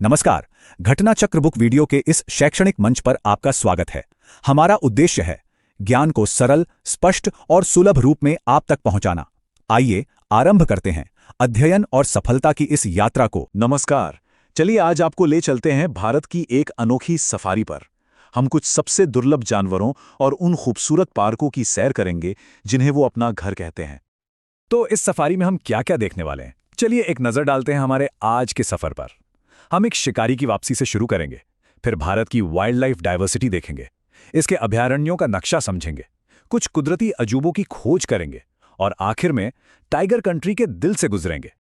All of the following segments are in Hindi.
नमस्कार। घटना चक्र बुक वीडियो के इस शैक्षणिक मंच पर आपका स्वागत है। हमारा उद्देश्य है ज्ञान को सरल, स्पष्ट और सुलभ रूप में आप तक पहुंचाना। आइए आरंभ करते हैं अध्ययन और सफलता की इस यात्रा को। नमस्कार। चलिए आज आपको ले चलते हैं भारत की एक अनोखी सफारी पर। हम कुछ सबसे दुर्लभ जानवरों और उन खूबसूरत पार्कों की सैर करेंगे जिन्हें वो अपना घर कहते हैं। तो इस सफारी में हम क्या क्या देखने वाले हैं, चलिए एक नजर डालते हैं हमारे आज के सफर पर। हम एक शिकारी की वापसी से शुरू करेंगे, फिर भारत की वाइल्ड लाइफ डाइवर्सिटी देखेंगे, इसके अभयारण्यों का नक्शा समझेंगे, कुछ कुदरती अजूबों की खोज करेंगे और आखिर में टाइगर कंट्री के दिल से गुजरेंगे।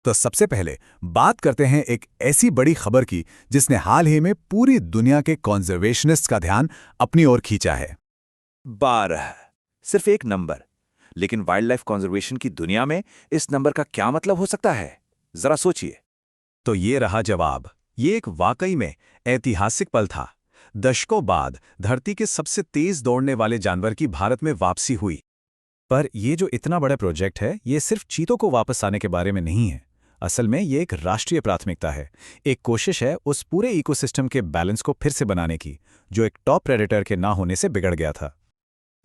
तो सबसे पहले बात करते हैं एक ऐसी बड़ी खबर की जिसने हाल ही में पूरी दुनिया के कॉन्जर्वेशनिस्ट्स का ध्यान अपनी ओर खींचा है। 12 सिर्फ एक नंबर, लेकिन वाइल्ड लाइफ कंजर्वेशन की दुनिया में इस नंबर का क्या मतलब हो सकता है, जरा सोचिए। तो ये रहा जवाब। ये एक वाकई में ऐतिहासिक पल था। दशकों बाद धरती के सबसे तेज दौड़ने वाले जानवर की भारत में वापसी हुई। पर ये जो इतना बड़ा प्रोजेक्ट है, ये सिर्फ चीतों को वापस आने के बारे में नहीं है। असल में ये एक राष्ट्रीय प्राथमिकता है, एक कोशिश है उस पूरे इकोसिस्टम के बैलेंस को फिर से बनाने की, जो एक टॉप प्रेडेटर के ना होने से बिगड़ गया था।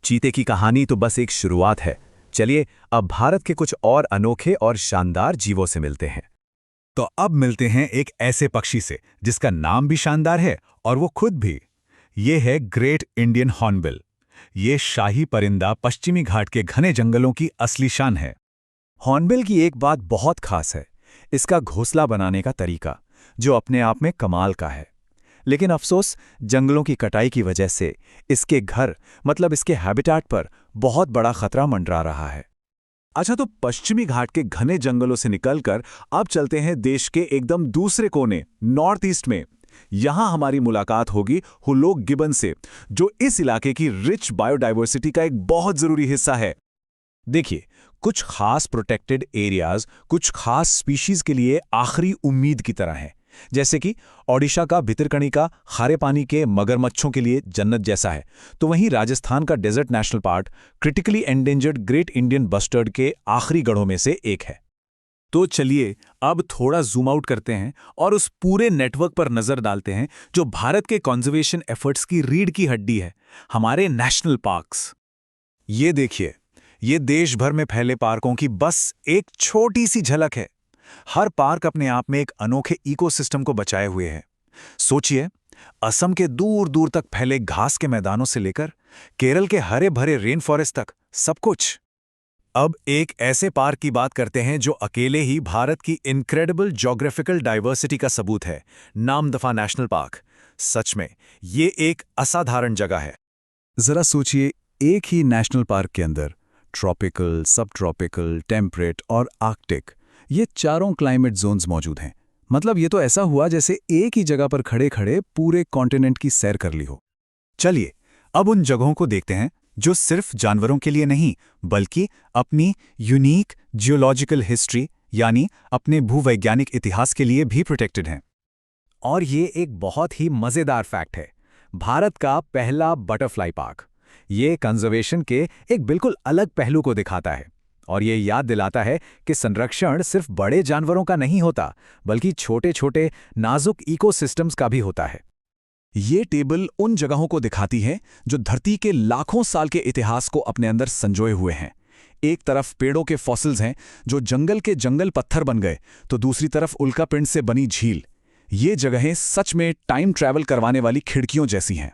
चीते की कहानी तो बस एक शुरुआत है। चलिए अब भारत के कुछ और अनोखे और शानदार जीवों से मिलते हैं। तो अब मिलते हैं एक ऐसे पक्षी से जिसका नाम भी शानदार है और वो खुद भी। ये है ग्रेट इंडियन हॉर्नबिल। ये शाही परिंदा पश्चिमी घाट के घने जंगलों की असली शान है। हॉर्नबिल की एक बात बहुत खास है, इसका घोंसला बनाने का तरीका, जो अपने आप में कमाल का है। लेकिन अफसोस, जंगलों की कटाई की वजह से इसके घर मतलब इसके हैबिटाट पर बहुत बड़ा खतरा मंडरा रहा है। अच्छा, तो पश्चिमी घाट के घने जंगलों से निकलकर अब चलते हैं देश के एकदम दूसरे कोने, नॉर्थ ईस्ट में। यहां हमारी मुलाकात होगी हुलॉक गिबन से, जो इस इलाके की रिच बायोडाइवर्सिटी का एक बहुत जरूरी हिस्सा है। देखिए, कुछ खास प्रोटेक्टेड एरियाज कुछ खास स्पीशीज के लिए आखिरी उम्मीद की तरह हैं। जैसे कि ओडिशा का भितरकनिका खारे पानी के मगरमच्छों के लिए जन्नत जैसा है, तो वहीं राजस्थान का desert national park critically endangered great Indian bustard के आखिरी गढ़ों में से एक है। तो चलिए अब थोड़ा जूम आउट करते हैं और उस पूरे नेटवर्क पर नजर डालते हैं जो भारत के कंजर्वेशन एफर्ट्स की रीढ़ की हड्डी है, हमारे नेशनल पार्क्स। ये देखिए, ये देश भर में फैले पार्कों की बस एक छोटी सी झलक है। हर पार्क अपने आप में एक अनोखे इकोसिस्टम को बचाए हुए है। सोचिए, असम के दूर दूर तक फैले घास के मैदानों से लेकर केरल के हरे भरे रेन फॉरेस्ट तक, सब कुछ। अब एक ऐसे पार्क की बात करते हैं जो अकेले ही भारत की इनक्रेडिबल ज्योग्राफिकल डाइवर्सिटी का सबूत है, नामदफा नेशनल पार्क। सच में ये एक असाधारण जगह है। जरा सोचिए, एक ही नेशनल पार्क के अंदर ट्रॉपिकल, सब ट्रॉपिकल, टेम्परेट और आर्कटिक, ये चारों क्लाइमेट जोन्स मौजूद हैं। मतलब ये तो ऐसा हुआ जैसे एक ही जगह पर खड़े खड़े पूरे कॉन्टिनेंट की सैर कर ली हो। चलिए अब उन जगहों को देखते हैं जो सिर्फ जानवरों के लिए नहीं, बल्कि अपनी यूनिक जियोलॉजिकल हिस्ट्री यानी अपने भूवैज्ञानिक इतिहास के लिए भी प्रोटेक्टेड हैं। और ये एक बहुत ही मजेदार फैक्ट है, भारत का पहला बटरफ्लाई पार्क। ये कंजर्वेशन के एक बिल्कुल अलग पहलू को दिखाता है और ये याद दिलाता है कि संरक्षण सिर्फ बड़े जानवरों का नहीं होता, बल्कि छोटे छोटे नाजुक इकोसिस्टम्स का भी होता है। ये टेबल उन जगहों को दिखाती है जो धरती के लाखों साल के इतिहास को अपने अंदर संजोए हुए हैं। एक तरफ पेड़ों के फॉसिल्स हैं जो जंगल के जंगल पत्थर बन गए, तो दूसरी तरफ उल्कापिंड से बनी झील। ये जगहें सच में टाइम ट्रैवल करवाने वाली खिड़कियों जैसी हैं।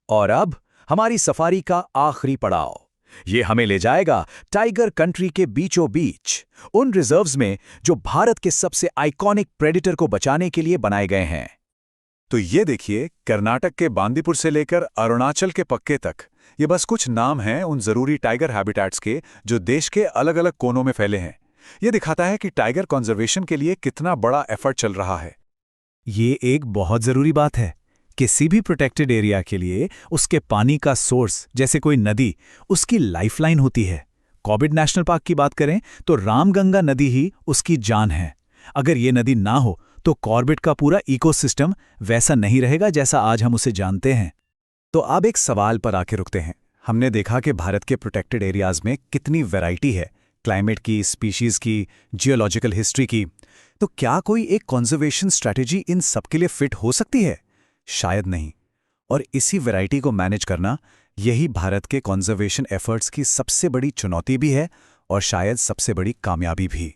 और अब हमारी सफारी का आखिरी पड़ाव, ये हमें ले जाएगा टाइगर कंट्री के बीचों बीच, उन रिजर्व्स में जो भारत के सबसे आइकॉनिक प्रेडेटर को बचाने के लिए बनाए गए हैं। तो ये देखिए, कर्नाटक के बांदीपुर से लेकर अरुणाचल के पक्के तक, ये बस कुछ नाम हैं उन जरूरी टाइगर हैबिटेट्स के जो देश के अलग अलग कोनों में फैले हैं। ये दिखाता है कि टाइगर कंजर्वेशन के लिए कितना बड़ा एफर्ट चल रहा है। ये एक बहुत जरूरी बात है। किसी भी प्रोटेक्टेड एरिया के लिए उसके पानी का सोर्स, जैसे कोई नदी, उसकी लाइफलाइन होती है। कॉर्बेट नेशनल पार्क की बात करें तो रामगंगा नदी ही उसकी जान है। अगर ये नदी ना हो तो कॉर्बेट का पूरा इकोसिस्टम वैसा नहीं रहेगा जैसा आज हम उसे जानते हैं। तो अब एक सवाल पर आके रुकते हैं। हमने देखा कि भारत के प्रोटेक्टेड एरियाज में कितनी वैरायटी है, क्लाइमेट की, स्पीशीज की, जियोलॉजिकल हिस्ट्री की। तो क्या कोई एक कंजर्वेशन स्ट्रैटेजी इन सबके लिए फिट हो सकती है? शायद नहीं। और इसी वैरायटी को मैनेज करना, यही भारत के कंजर्वेशन एफर्ट्स की सबसे बड़ी चुनौती भी है और शायद सबसे बड़ी कामयाबी भी।